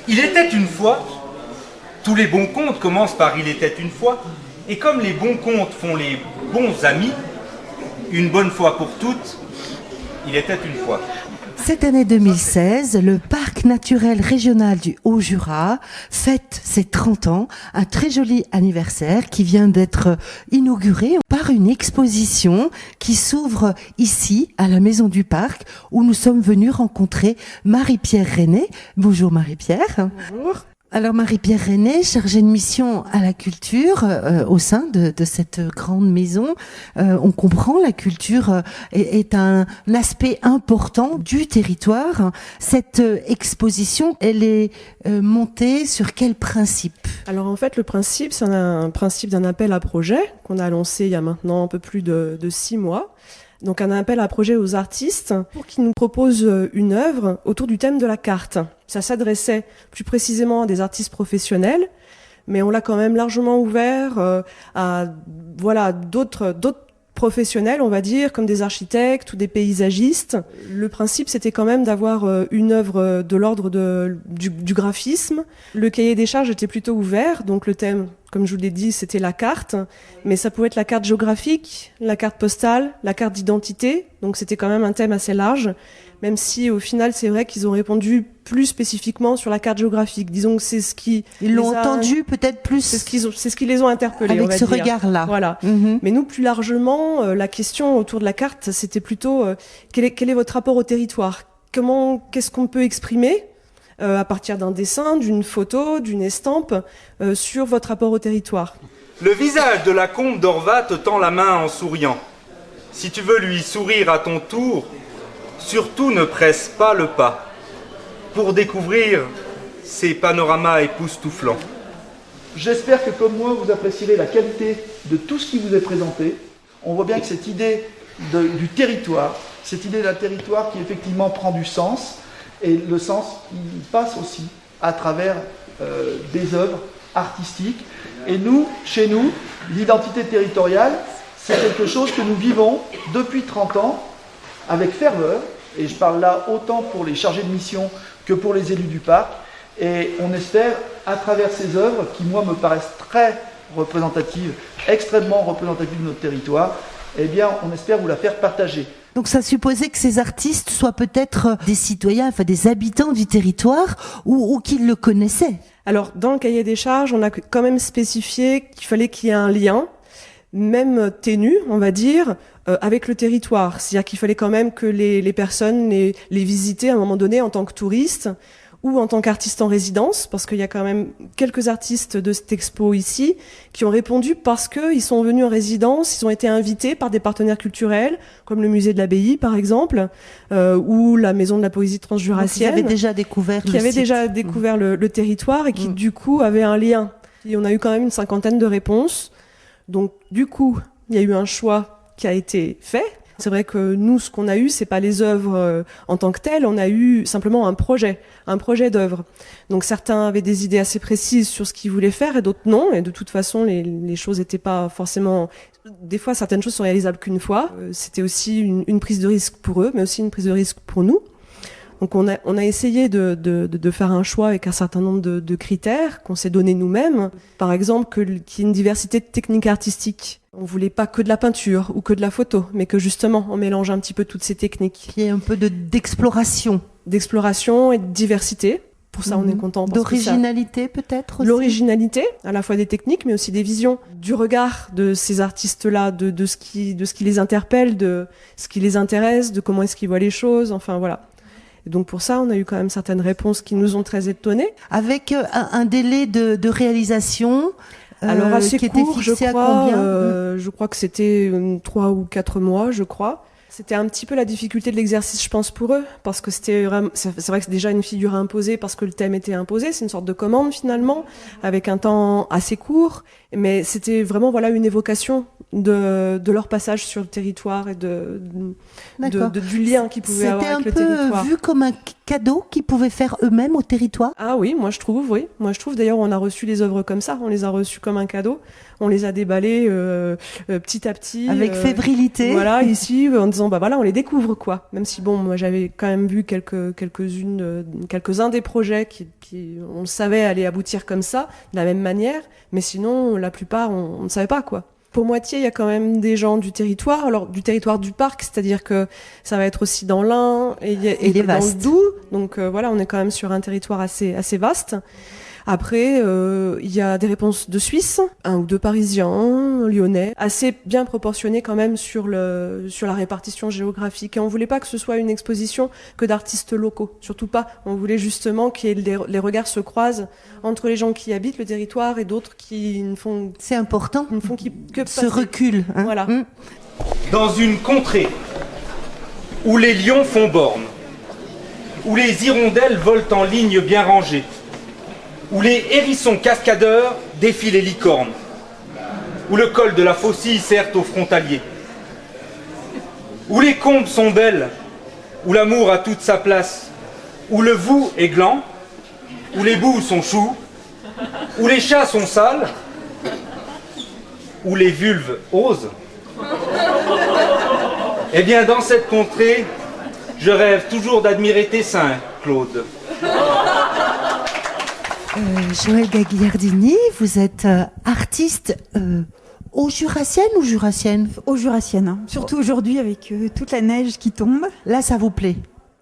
Il était une fois, tous les bons contes commencent par il était une fois, et comme les bons contes font les bons amis, une bonne fois pour toutes, il était une fois. Cette année 2016, le parc naturel régional du Haut-Jura fête ses 30 ans, un très joli anniversaire qui vient d'être inauguré par une exposition qui s'ouvre ici, à la Maison du Parc, où nous sommes venus rencontrer Marie-Pierre René. Bonjour Marie-Pierre. Bonjour. Alors Marie-Pierre René, chargée de mission à la culture au sein de cette grande maison, on comprend la culture est un aspect important du territoire. Cette exposition, elle est montée sur quel principe? Alors en fait, le principe, c'est un principe d'un appel à projet qu'on a lancé il y a maintenant un peu plus de 6 mois. Donc un appel à projet aux artistes pour qu'ils nous proposent une œuvre autour du thème de la carte. Ça s'adressait plus précisément à des artistes professionnels, mais on l'a quand même largement ouvert à d'autres professionnels, on va dire, comme des architectes ou des paysagistes. Le principe, c'était quand même d'avoir une œuvre de l'ordre du graphisme. Le cahier des charges était plutôt ouvert, donc le thème, comme je vous l'ai dit, c'était la carte, mais ça pouvait être la carte géographique, la carte postale, la carte d'identité, donc c'était quand même un thème assez large, même si au final, c'est vrai qu'ils ont répondu plus spécifiquement sur la carte géographique. Disons que c'est ce qui... Ils l'ont entendu peut-être plus... C'est ce qui les ont interpellés, avec on va ce dire. regard-là. Voilà. Mais nous, plus largement, la question autour de la carte, c'était plutôt quel est votre rapport au territoire? Qu'est-ce qu'on peut exprimer à partir d'un dessin, d'une photo, d'une estampe, sur votre rapport au territoire? Le visage de la comte d'Orvat te tend la main en souriant. Si tu veux lui sourire à ton tour, surtout ne presse pas le pas, pour découvrir ces panoramas époustouflants. J'espère que comme moi, vous apprécierez la qualité de tout ce qui vous est présenté. On voit bien que cette idée du territoire, cette idée d'un territoire qui effectivement prend du sens, et le sens, il passe aussi à travers des œuvres artistiques. Et nous, chez nous, l'identité territoriale, c'est quelque chose que nous vivons depuis 30 ans avec ferveur. Et je parle là autant pour les chargés de mission que pour les élus du parc. Et on espère, à travers ces œuvres, qui moi me paraissent très représentatives, extrêmement représentatives de notre territoire, eh bien on espère vous la faire partager. Donc ça supposait que ces artistes soient peut-être des citoyens, enfin des habitants du territoire, ou qu'ils le connaissaient. Alors dans le cahier des charges, on a quand même spécifié qu'il fallait qu'il y ait un lien, même ténu, on va dire, avec le territoire. C'est-à-dire qu'il fallait quand même que les personnes les visitaient à un moment donné en tant que touristes ou en tant qu'artistes en résidence, parce qu'il y a quand même quelques artistes de cette expo ici qui ont répondu parce qu'ils sont venus en résidence, ils ont été invités par des partenaires culturels, comme le musée de l'Abbaye par exemple, ou la maison de la poésie transjurassienne. Qui avaient déjà découvert le territoire et qui du coup avaient un lien. Et on a eu quand même une 50aine de réponses. Donc du coup, il y a eu un choix qui a été fait. C'est vrai que nous, ce qu'on a eu, c'est pas les œuvres en tant que telles, on a eu simplement un projet d'œuvre. Donc certains avaient des idées assez précises sur ce qu'ils voulaient faire et d'autres non. Et de toute façon, les choses n'étaient pas forcément... Des fois, certaines choses sont réalisables qu'une fois. C'était aussi une prise de risque pour eux, mais aussi une prise de risque pour nous. Donc on a essayé de faire un choix avec un certain nombre de critères qu'on s'est donné nous-mêmes. Par exemple, qu'il y ait une diversité de techniques artistiques. On voulait pas que de la peinture ou que de la photo, mais que justement on mélange un petit peu toutes ces techniques. Qu'il y ait un peu d'exploration. D'exploration et de diversité. Pour ça, on est content. D'originalité peut-être aussi. L'originalité, à la fois des techniques, mais aussi des visions, du regard de ces artistes-là, de ce qui les interpelle, de ce qui les intéresse, de comment est-ce qu'ils voient les choses. Enfin voilà. Et donc pour ça, on a eu quand même certaines réponses qui nous ont très étonnés. Avec un délai de réalisation. Alors assez qui court, était fixé je crois. À combien je crois que c'était 3 ou 4 mois, je crois. C'était un petit peu la difficulté de l'exercice, je pense, pour eux, parce que c'est vrai que c'est déjà une figure imposée, parce que le thème était imposé, c'est une sorte de commande finalement, avec un temps assez court, mais c'était vraiment une évocation de leur passage sur le territoire et du lien qu'ils pouvaient avoir avec le territoire. C'était un peu vu comme un cadeau qu'ils pouvaient faire eux-mêmes au territoire. Ah oui, moi je trouve, d'ailleurs on a reçu les œuvres comme ça, on les a reçues comme un cadeau, on les a déballées petit à petit. Avec fébrilité. Voilà, ici, en disant disant bah voilà, on les découvre quoi. Même si bon, moi j'avais quand même vu quelques-uns des projets qui on le savait allaient aboutir comme ça, de la même manière, mais sinon la plupart on ne savait pas quoi. Pour moitié, il y a quand même des gens du territoire, alors du territoire du parc, c'est-à-dire que ça va être aussi dans l'Ain et dans le Doubs, donc voilà, on est quand même sur un territoire assez vaste. Après, il y a des réponses de Suisse, 1 ou 2 Parisiens, Lyonnais, assez bien proportionnés quand même sur la répartition géographique. Et on voulait pas que ce soit une exposition que d'artistes locaux, surtout pas. On voulait justement que les regards se croisent entre les gens qui habitent le territoire et d'autres qui ne font... C'est important, ne font que ce passer. recul. Hein. Voilà. Dans une contrée où les lions font borne, où les hirondelles volent en ligne bien rangée, où les hérissons cascadeurs défient les licornes, où le col de la faucille sert aux frontaliers, où les combes sont belles, où l'amour a toute sa place, où le vous est gland, où les boues sont choux, où les chats sont sales, où les vulves osent. Eh bien, dans cette contrée, je rêve toujours d'admirer tes seins, Claude. Joëlle Gagliardini, vous êtes artiste au Jurassienne ou Jurassienne? Au Jurassienne, hein. Surtout aujourd'hui avec toute la neige qui tombe. Là, ça vous plaît?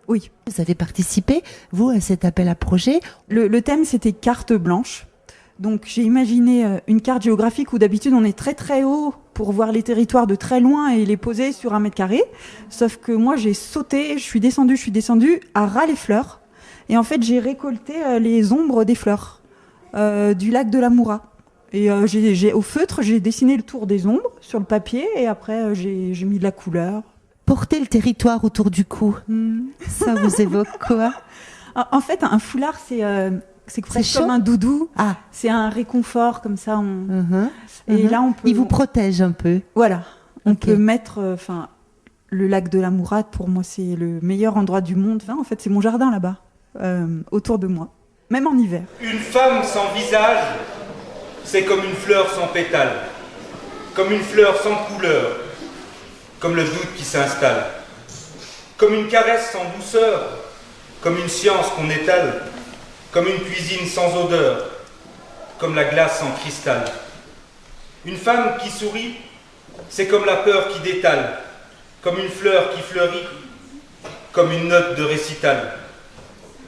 Oui. Vous avez participé, vous, à cet appel à projet. Le thème, c'était carte blanche. Donc j'ai imaginé une carte géographique où d'habitude on est très très haut pour voir les territoires de très loin et les poser sur 1 mètre carré. Sauf que moi j'ai sauté, je suis descendue à ras les fleurs. Et en fait, j'ai récolté les ombres des fleurs du lac de la Moura. Et au feutre, j'ai dessiné le tour des ombres sur le papier et après, j'ai mis de la couleur. Porter le territoire autour du cou, ça vous évoque quoi? En fait, un foulard, c'est presque comme un doudou. Ah. C'est un réconfort, comme ça. Et là, on peut... Il vous protège un peu. Voilà. On Ok. peut mettre... le lac de la Moura, pour moi, c'est le meilleur endroit du monde. Enfin, en fait, c'est mon jardin là-bas. Autour de moi, même en hiver. Une femme sans visage, c'est comme une fleur sans pétales, comme une fleur sans couleur, comme le doute qui s'installe, comme une caresse sans douceur, comme une science qu'on étale, comme une cuisine sans odeur, comme la glace sans cristal. Une femme qui sourit, c'est comme la peur qui détale, comme une fleur qui fleurit, comme une note de récital.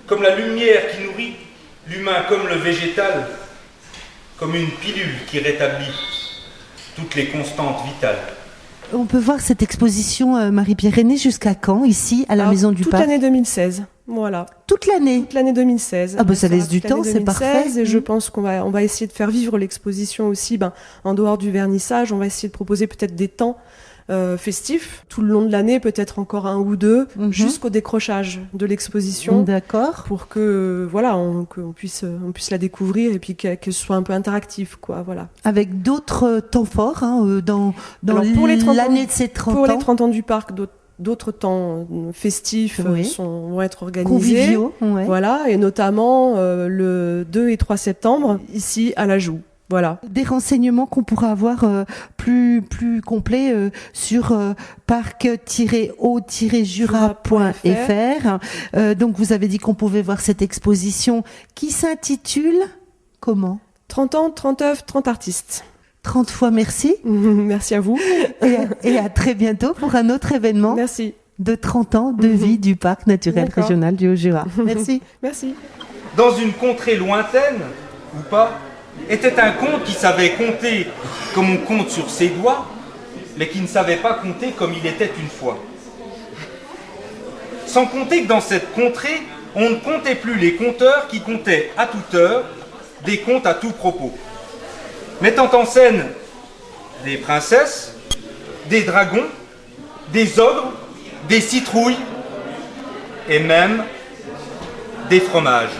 Comme la lumière qui nourrit, l'humain comme le végétal, comme une pilule qui rétablit toutes les constantes vitales. On peut voir cette exposition Marie-Pierre Aîné jusqu'à quand, ici, à la Maison du Toute Parc? l'année 2016, voilà. Toute l'année? Toute l'année 2016. Ah bah ça sera laisse du toute l'année temps, c'est 2016, parfait. Et je pense qu'on va essayer de faire vivre l'exposition aussi, en dehors du vernissage. On va essayer de proposer peut-être des temps festifs tout le long de l'année, peut-être encore 1 ou 2, jusqu'au décrochage de l'exposition. D'accord. Pour que qu'on puisse la découvrir et puis que ce soit un peu interactif, quoi. Voilà. Avec d'autres temps forts dans Alors, pour les 30 ans- l'année de ces 30 Pour ans. les 30 ans du parc, d'autres temps festifs Oui. vont être organisés. Conviviaux, ouais. Voilà, et notamment le 2 et 3 septembre, ici à la Joux. Voilà. Des renseignements qu'on pourra avoir plus complets sur parc-o-jura.fr. Donc vous avez dit qu'on pouvait voir cette exposition qui s'intitule comment? 30 ans, 30 œuvres, 30 artistes. 30 fois merci Merci à vous. et à très bientôt pour un autre événement Merci. de 30 ans de vie du Parc naturel D'accord. régional du Haut-Jura. Merci. Merci. Dans une contrée lointaine, ou pas, était un conte qui savait compter comme on compte sur ses doigts, mais qui ne savait pas compter comme il était une fois. Sans compter que dans cette contrée, on ne comptait plus les conteurs qui comptaient à toute heure des contes à tout propos, mettant en scène des princesses, des dragons, des ogres, des citrouilles et même des fromages.